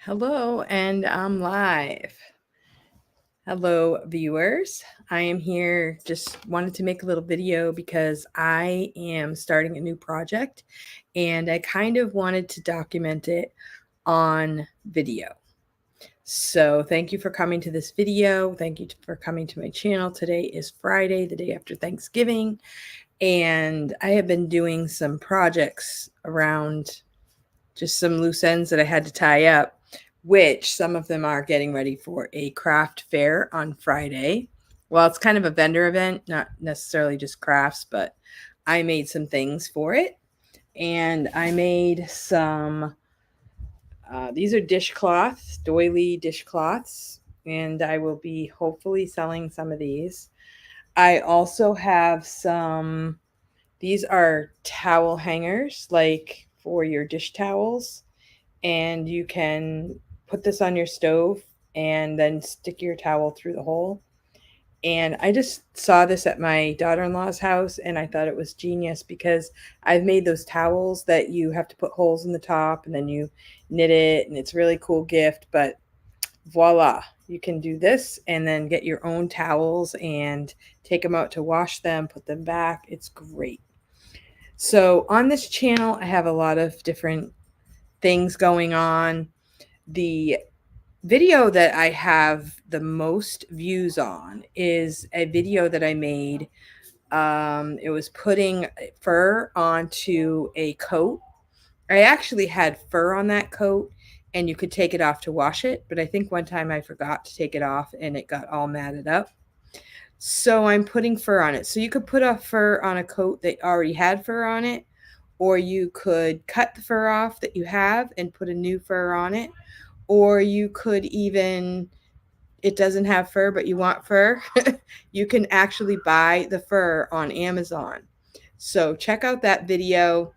Hello, and I'm live. Hello, viewers. I am here, just wanted to make a little video because I am starting a new project and I kind of wanted to document it on video. So thank you for coming to this video. Thank you for coming to my channel. Today is Friday, the day after Thanksgiving, and I have been doing some projects around just some loose ends that I had to tie up, which some of them are getting ready for a craft fair on Friday. Well, it's kind of a vendor event, not necessarily just crafts, but I made some things for it. And I made some, these are dishcloths, doily dishcloths, and I will be hopefully selling some of these. I also have some, these are towel hangers, like for your dish towels, and you can put this on your stove and then stick your towel through the hole. And I just saw this at my daughter-in-law's house and I thought it was genius because I've made those towels that you have to put holes in the top and then you knit it, and it's a really cool gift. But voila, you can do this and then get your own towels and take them out to wash them, put them back. It's great. So on this channel, I have a lot of different things going on. The video that I have the most views on is a video that I made. It was putting fur onto a coat. I actually had fur on that coat and you could take it off to wash it, but I think one time I forgot to take it off and it got all matted up. So I'm putting fur on it. So you could put a fur on a coat that already had fur on it, or you could cut the fur off that you have and put a new fur on it, or you could even, it doesn't have fur but you want fur, you can actually buy the fur on Amazon. So check out that video.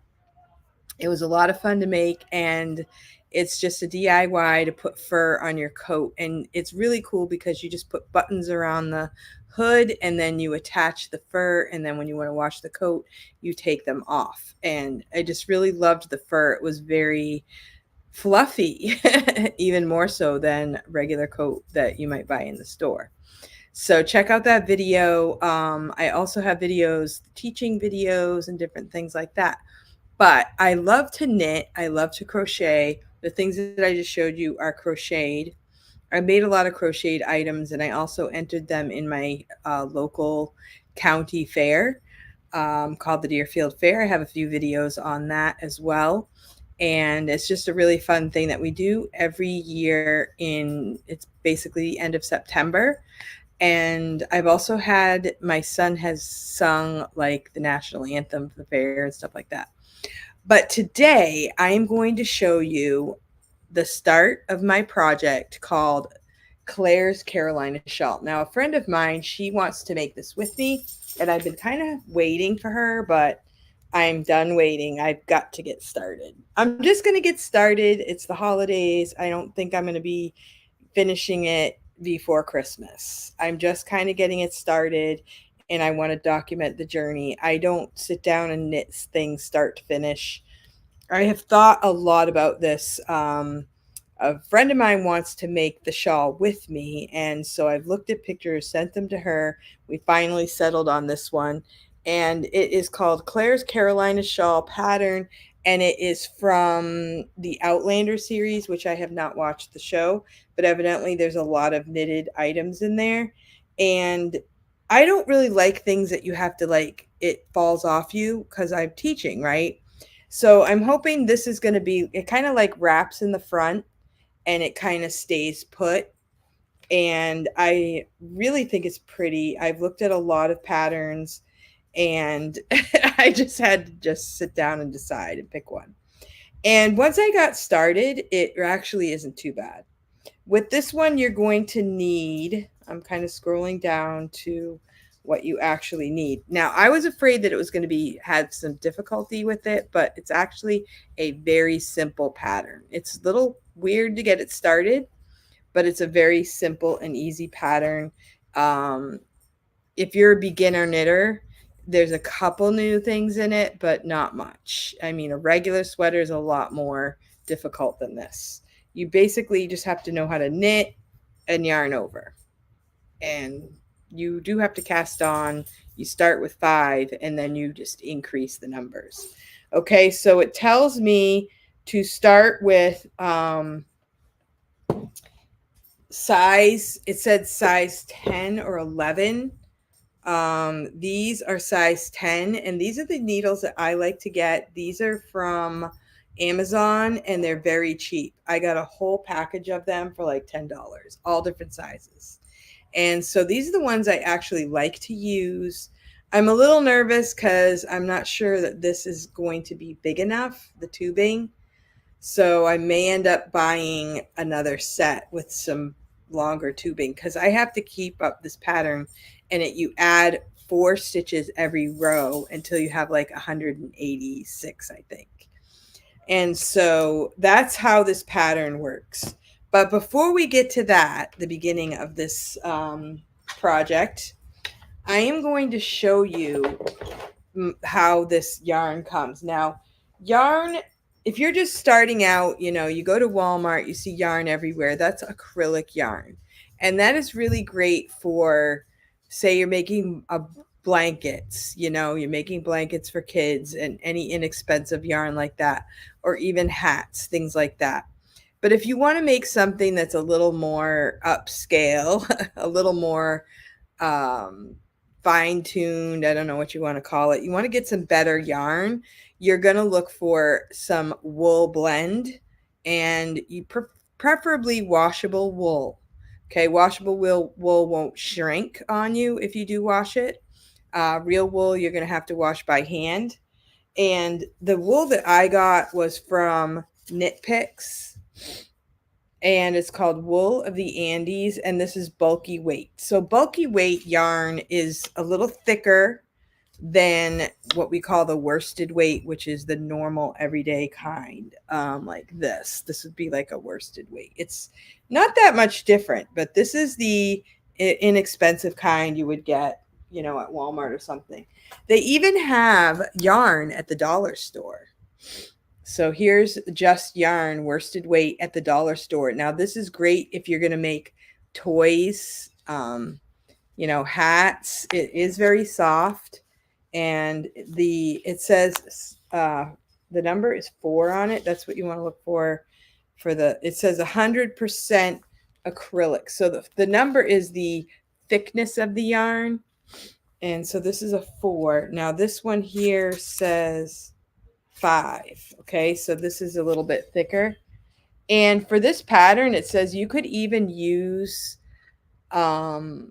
It was a lot of fun to make, and it's just a DIY to put fur on your coat. And it's really cool because you just put buttons around the hood and then you attach the fur, and then when you want to wash the coat, you take them off. And I just really loved the fur. It was very fluffy, even more so than regular coat that you might buy in the store. So check out that video. I also have videos, teaching videos and different things like that. But I love to knit. I love to crochet. The things that I just showed you are crocheted. I made a lot of crocheted items, and I also entered them in my local county fair called the Deerfield Fair. I have a few videos on that as well. And it's just a really fun thing that we do every year it's basically the end of September. And I've also had, my son has sung like the national anthem for the fair and stuff like that. But today I am going to show you the start of my project called Claire's Carolina Shawl. Now, a friend of mine, she wants to make this with me, and I've been kind of waiting for her, but I'm done waiting. I've got to get started. I'm just going to get started. It's the holidays. I don't think I'm going to be finishing it before Christmas. I'm just kind of getting it started, and I want to document the journey. I don't sit down and knit things start to finish. I have thought a lot about this. A friend of mine wants to make the shawl with me, and so I've looked at pictures, sent them to her. We finally settled on this one, and it is called Claire's Carolina Shawl Pattern, and it is from the Outlander series, which I have not watched the show, but evidently there's a lot of knitted items in there. And I don't really like things that you have to, like, it falls off you because I'm teaching, right? So I'm hoping this is going to be, it kind of like wraps in the front and it kind of stays put. And I really think it's pretty. I've looked at a lot of patterns, and I just had to just sit down and decide and pick one. And once I got started, it actually isn't too bad. With this one, you're going to need, I'm kind of scrolling down to what you actually need. Now, I was afraid that it was going to had some difficulty with it, but it's actually a very simple pattern. It's a little weird to get it started, but it's a very simple and easy pattern. If you're a beginner knitter, there's a couple new things in it, but not much. I mean, a regular sweater is a lot more difficult than this. You basically just have to know how to knit and yarn over. And you do have to cast on. You start with 5 and then you just increase the numbers. Okay, so it tells me to start with size. It said size 10 or 11. These are size 10, and these are the needles that I like to get. These are from Amazon and they're very cheap. I got a whole package of them for like $10, all different sizes. And so these are the ones I actually like to use. I'm a little nervous because I'm not sure that this is going to be big enough, the tubing. So I may end up buying another set with some longer tubing because I have to keep up this pattern, and you add 4 stitches every row until you have like 186, I think. And so that's how this pattern works. But before we get to that, the beginning of this project, I am going to show you how this yarn comes. Now, yarn, if you're just starting out, you go to Walmart, you see yarn everywhere. That's acrylic yarn. And that is really great for, say, you're making blankets, you're making blankets for kids and any inexpensive yarn like that, or even hats, things like that. But if you want to make something that's a little more upscale, a little more fine-tuned, I don't know what you want to call it, you want to get some better yarn, you're going to look for some wool blend, and you preferably washable wool. Okay, washable wool won't shrink on you if you do wash it. Real wool, you're going to have to wash by hand. And the wool that I got was from Knit Picks, and it's called Wool of the Andes, and this is bulky weight. So bulky weight yarn is a little thicker than what we call the worsted weight, which is the normal everyday kind, like this. This would be like a worsted weight. It's not that much different, but this is the inexpensive kind you would get, at Walmart or something. They even have yarn at the dollar store. So here's just yarn, worsted weight at the dollar store. Now this is great if you're going to make toys, hats. It is very soft, and it says the number is 4 on it. That's what you want to look for it says 100% acrylic. So the number is the thickness of the yarn. And so this is a 4. Now this one here says 5. Okay, so this is a little bit thicker. And for this pattern, it says you could even use even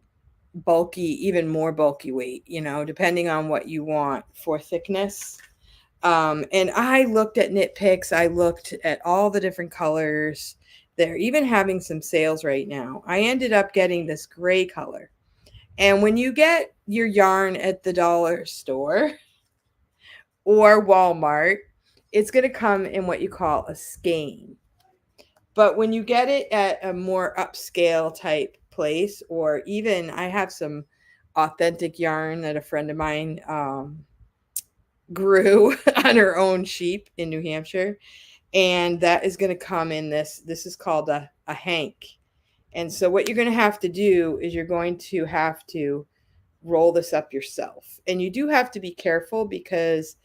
more bulky weight, depending on what you want for thickness. And I looked at Knit Picks. I looked at all the different colors. They're even having some sales right now. I ended up getting this gray color. And when you get your yarn at the dollar store or Walmart, it's going to come in what you call a skein. But when you get it at a more upscale type place, or even I have some authentic yarn that a friend of mine grew on her own sheep in New Hampshire, and that is going to come in this is called a hank. And so what you're going to have to do is you're going to have to roll this up yourself, and you do have to be careful because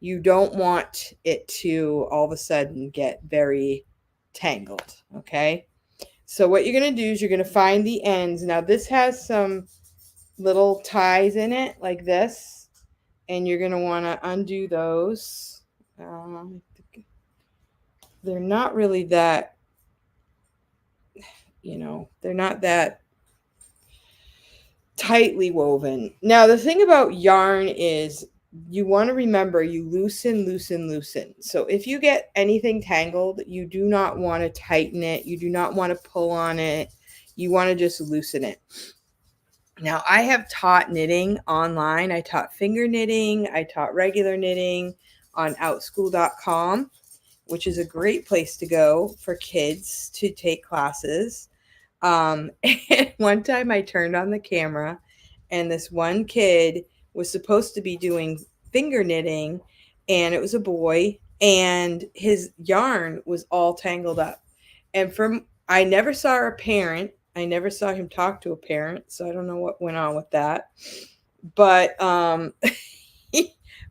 you don't want it to all of a sudden get very tangled. Okay, so what you're going to do is you're going to find the ends. Now this has some little ties in it like this, and you're going to want to undo those. They're not really that, they're not that tightly woven. Now the thing about yarn is you want to remember you loosen. So if you get anything tangled, you do not want to tighten it. You do not want to pull on it. You want to just loosen it. Now I have taught knitting online. I taught finger knitting. I taught regular knitting on outschool.com, which is a great place to go for kids to take classes. And one time I turned on the camera, and this one kid was supposed to be doing finger knitting, and it was a boy, and his yarn was all tangled up. And I never saw a parent. I never saw him talk to a parent, so I don't know what went on with that. But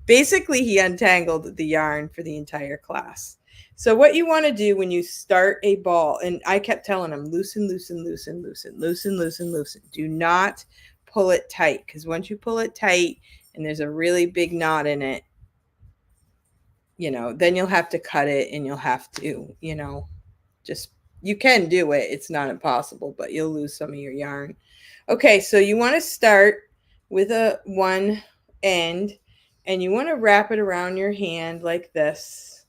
basically he untangled the yarn for the entire class. So what you want to do when you start a ball, and I kept telling him, loosen, loosen, loosen, loosen, loosen, loosen, loosen. Do not pull it tight, because once you pull it tight and there's a really big knot in it, then you'll have to cut it, and you'll have to, just, you can do it. It's not impossible, but you'll lose some of your yarn. Okay, so you want to start with one end, and you want to wrap it around your hand like this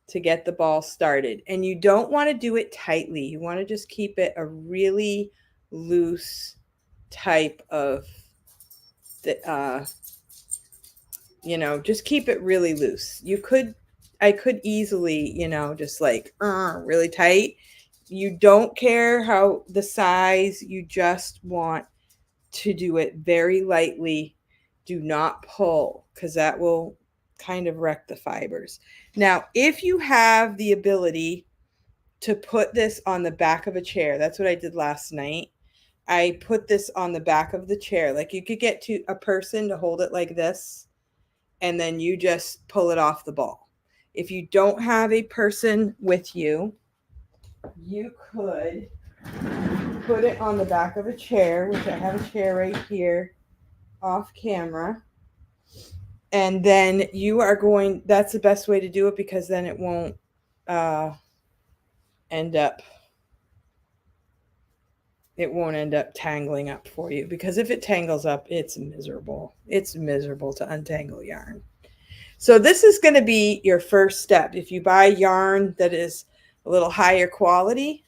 to get the ball started. And you don't want to do it tightly. You want to just keep it a really loose type of, just keep it really loose. I could easily, just like really tight. You don't care how the size, you just want to do it very lightly. Do not pull, because that will kind of wreck the fibers. Now, if you have the ability to put this on the back of a chair, that's what I did last night. I put this on the back of the chair. Like, you could get to a person to hold it like this, and then you just pull it off the ball. If you don't have a person with you, you could put it on the back of a chair, which I have a chair right here off camera. And then that's the best way to do it, because then it won't end up tangling up for you. Because if it tangles up, it's miserable. It's miserable to untangle yarn. So this is going to be your first step. If you buy yarn that is a little higher quality,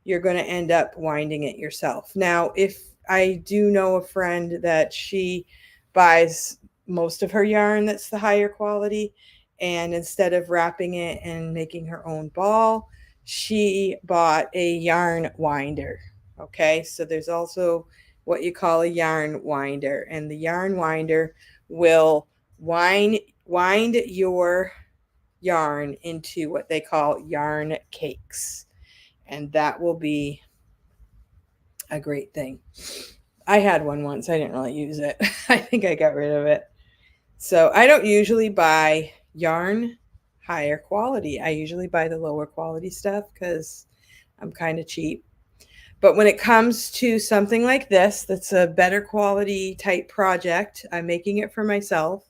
you're going to end up winding it yourself. Now, if I do know a friend that she buys most of her yarn that's the higher quality, and instead of wrapping it and making her own ball, she bought a yarn winder. Okay, so there's also what you call a yarn winder, and the yarn winder will wind your yarn into what they call yarn cakes, and that will be a great thing. I had one once. I didn't really use it. I think I got rid of it. So I don't usually buy yarn higher quality. I usually buy the lower quality stuff because I'm kind of cheap. But when it comes to something like this, that's a better quality type project, I'm making it for myself.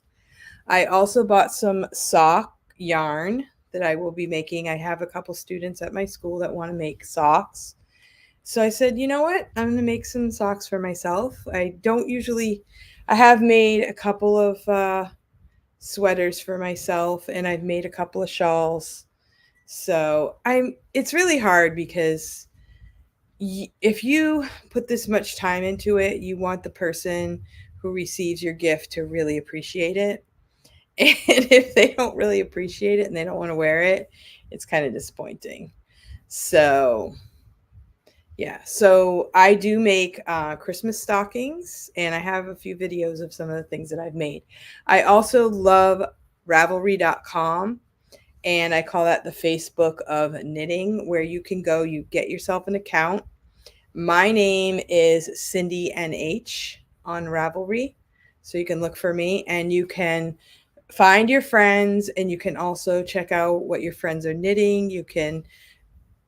I also bought some sock yarn that I will be making. I have a couple students at my school that want to make socks. So I said, you know what? I'm going to make some socks for myself. I have made a couple of sweaters for myself, and I've made a couple of shawls. So it's really hard, because if you put this much time into it, you want the person who receives your gift to really appreciate it. And if they don't really appreciate it and they don't want to wear it, it's kind of disappointing. So yeah, so I do make Christmas stockings, and I have a few videos of some of the things that I've made. I also love Ravelry.com, and I call that the Facebook of knitting, where you can go, you get yourself an account. My name is Cindy NH on Ravelry, so you can look for me, and you can find your friends, and you can also check out what your friends are knitting. You can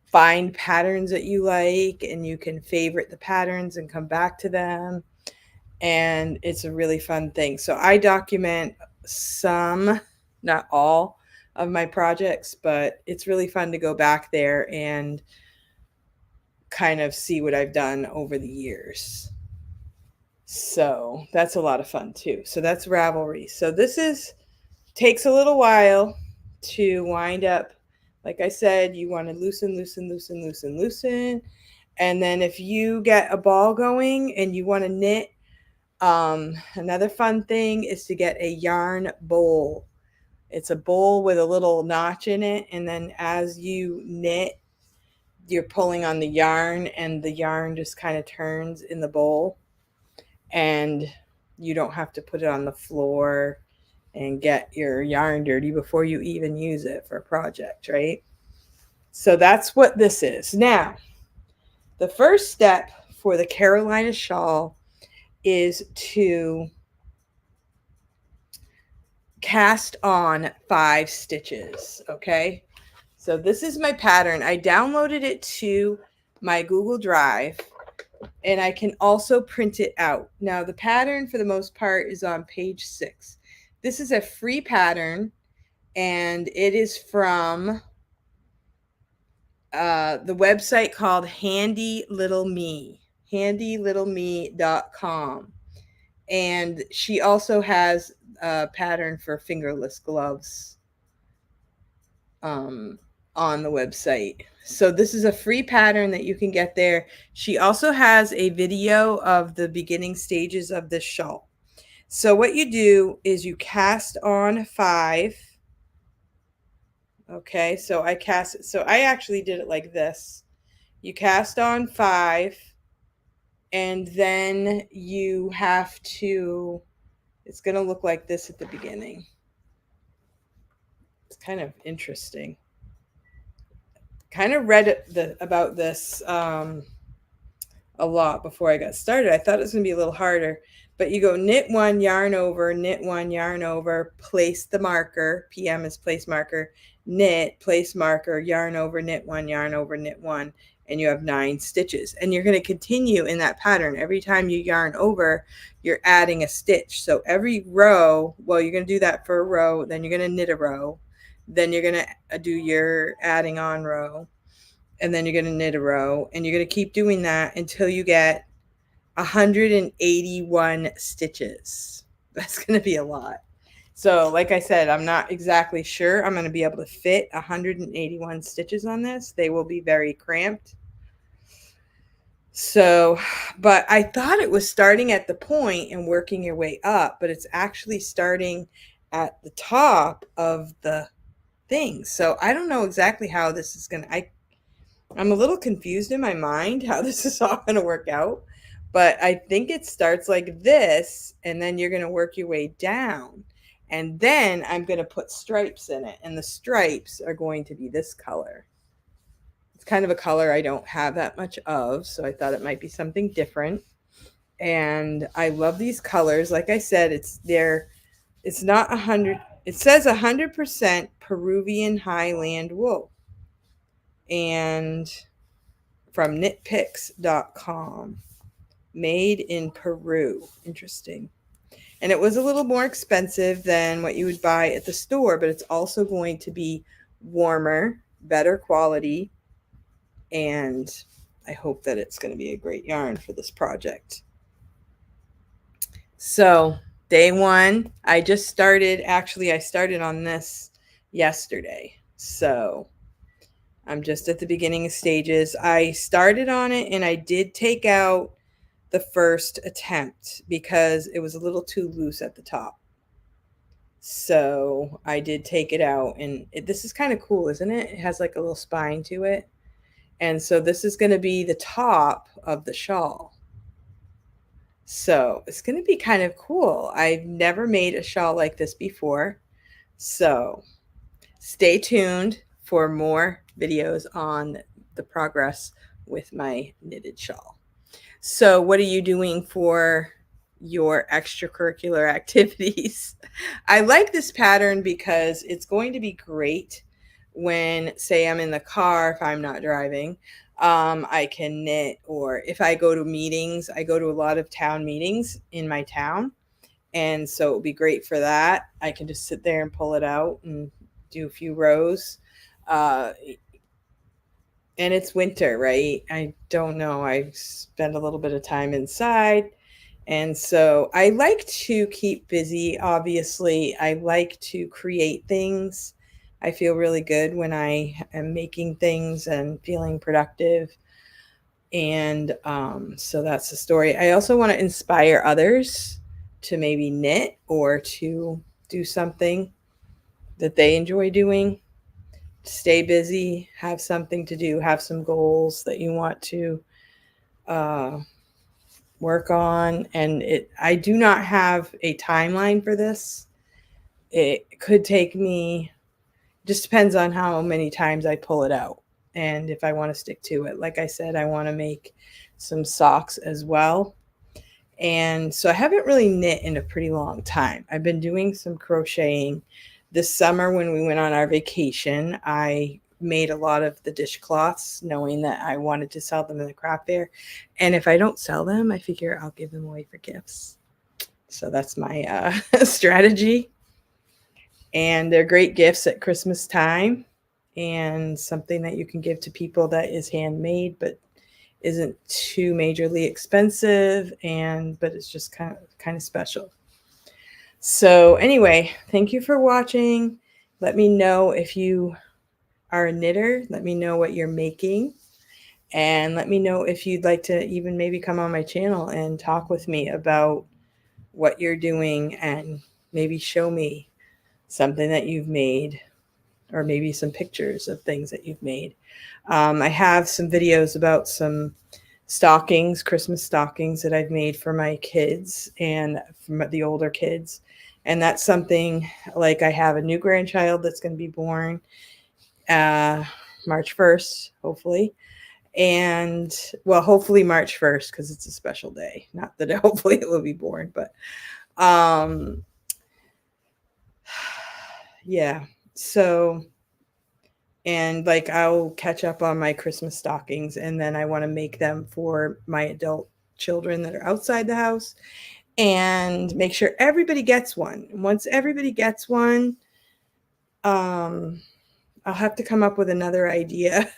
find patterns that you like, and you can favorite the patterns and come back to them. And it's a really fun thing. So I document some, not all, of my projects, but it's really fun to go back there and kind of see what I've done over the years. So that's a lot of fun too. So that's Ravelry. So takes a little while to wind up. Like I said, you want to loosen, loosen, loosen, loosen, loosen. And then if you get a ball going and you want to knit, another fun thing is to get a yarn bowl. It's a bowl with a little notch in it. And then as you knit, you're pulling on the yarn, and the yarn just kind of turns in the bowl. And you don't have to put it on the floor and get your yarn dirty before you even use it for a project, right? So that's what this is. Now, the first step for the Carolina shawl is to cast on 5 stitches. Okay. So this is my pattern. I downloaded it to my Google Drive, and I can also print it out. Now, the pattern for the most part is on page 6. This is a free pattern, and it is from the website called Handy Little Me, handylittleme.com. And she also has a pattern for fingerless gloves on the website. So this is a free pattern that you can get there. She also has a video of the beginning stages of this shawl. So what you do is you cast on 5. Okay, so I actually did it like this. You cast on 5, and then you have to, it's going to look like this at the beginning. It's kind of interesting. Kind of read about this a lot before I got started. I thought it was going to be a little harder, but you go knit 1, yarn over, knit 1, yarn over, place the marker, PM is place marker, knit, place marker, yarn over, knit 1, yarn over, knit 1, and you have 9 stitches. And you're going to continue in that pattern. Every time you yarn over, you're adding a stitch. So every row, well, you're going to do that for a row, then you're going to knit a row, then you're going to do your adding on row, and then you're going to knit a row, and you're going to keep doing that until you get 181 stitches. That's going to be a lot. So like I said, I'm not exactly sure I'm going to be able to fit 181 stitches on this. They will be very cramped. So, but I thought it was starting at the point and working your way up, but it's actually starting at the top of the thing. So I don't know exactly how this is going to, I'm a little confused in my mind how this is all going to work out, but I think it starts like this, and then you're going to work your way down, and then I'm going to put stripes in it, and the stripes are going to be this color. It's kind of a color I don't have that much of, so I thought it might be something different. And I love these colors. Like I said, it's not 100, it says 100% Peruvian Highland wool. And from knitpicks.com, made in Peru. Interesting. And it was a little more expensive than what you would buy at the store, but it's also going to be warmer, better quality, and I hope that it's going to be a great yarn for this project. So day 1, I just started. Actually, I started on this yesterday. So I'm just at the beginning of stages. I started on it, and I did take out the first attempt because it was a little too loose at the top. So I did take it out, and this is kind of cool, isn't it? It has like a little spine to it. And so this is going to be the top of the shawl. So it's going to be kind of cool. I've never made a shawl like this before. So stay tuned for more videos on the progress with my knitted shawl. So what are you doing for your extracurricular activities? I like this pattern because it's going to be great when, say, I'm in the car, if I'm not driving. I can knit, or if I go to meetings, I go to a lot of town meetings in my town. And so it would be great for that. I can just sit there and pull it out and do a few rows. And it's winter, right? I don't know. I spend a little bit of time inside. And so I like to keep busy. Obviously, I like to create things. I feel really good when I am making things and feeling productive. And so that's the story. I also want to inspire others to maybe knit or to do something that they enjoy doing. Stay busy, have something to do, have some goals that you want to work on. And I do not have a timeline for this. It could take me, just depends on how many times I pull it out. and if I want to stick to it. Like I said, I want to make some socks as well. And so I haven't really knit in a pretty long time. I've been doing some crocheting. This summer when we went on our vacation, I made a lot of the dishcloths knowing that I wanted to sell them in the craft fair. And if I don't sell them, I figure I'll give them away for gifts. So that's my strategy. And they're great gifts at Christmas time, and something that you can give to people that is handmade but isn't too majorly expensive, but it's just kind of special. So anyway, thank you for watching. Let me know if you are a knitter. Let me know what you're making. And let me know if you'd like to even maybe come on my channel and talk with me about what you're doing, and maybe show me something that you've made, or maybe some pictures of things that you've made. I have some videos about some stockings, Christmas stockings that I've made for my kids and for the older kids. And that's something, like, I have a new grandchild that's going to be born March 1st, hopefully. And well, hopefully March 1st, because it's a special day. Not that hopefully it will be born, but yeah. So, and like, I'll catch up on my Christmas stockings, and then I want to make them for my adult children that are outside the house, and make sure everybody gets one. Once everybody gets one, I'll have to come up with another idea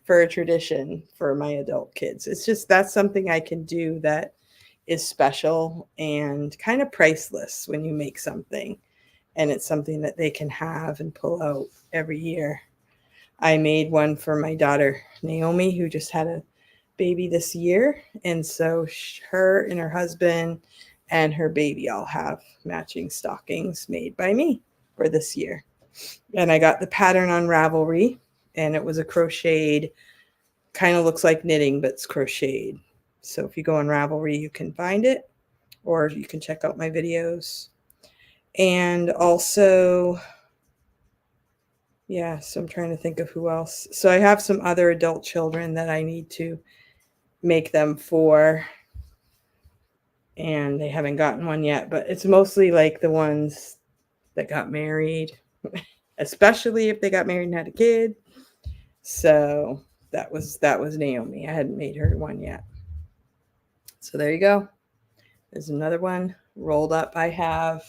for a tradition for my adult kids. It's just, that's something I can do that is special and kind of priceless when you make something, and it's something that they can have and pull out every year. I made one for my daughter Naomi, who just had a baby this year, and so her and her husband and her baby all have matching stockings made by me for this year. And I got the pattern on Ravelry, and it was a crocheted, kind of looks like knitting, but it's crocheted. So if you go on Ravelry, you can find it, or you can check out my videos. And also, yeah, so I'm trying to think of who else. So I have some other adult children that I need to make them for, and they haven't gotten one yet, but it's mostly like the ones that got married, especially if they got married and had a kid. So that was Naomi. I hadn't made her one yet. So there you go. There's another one rolled up. I have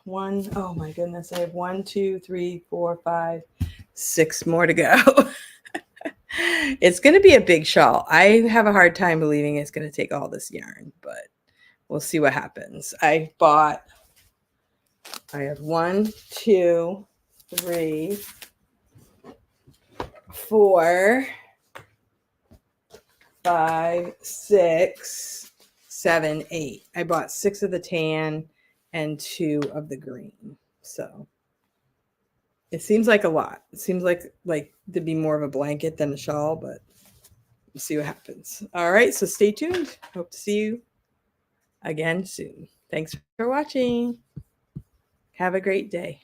one, oh my goodness, I have 1, 2, 3, 4, 5, 6 more to go. It's going to be a big shawl. I have a hard time believing it's going to take all this yarn, but we'll see what happens. I have 1, 2, 3, 4, 5, 6, 7, 8. I bought 6 of the tan and 2 of the green. So it seems like a lot. It seems like to be more of a blanket than a shawl, but we'll see what happens. All right, so stay tuned. Hope to see you again soon. Thanks for watching. Have a great day.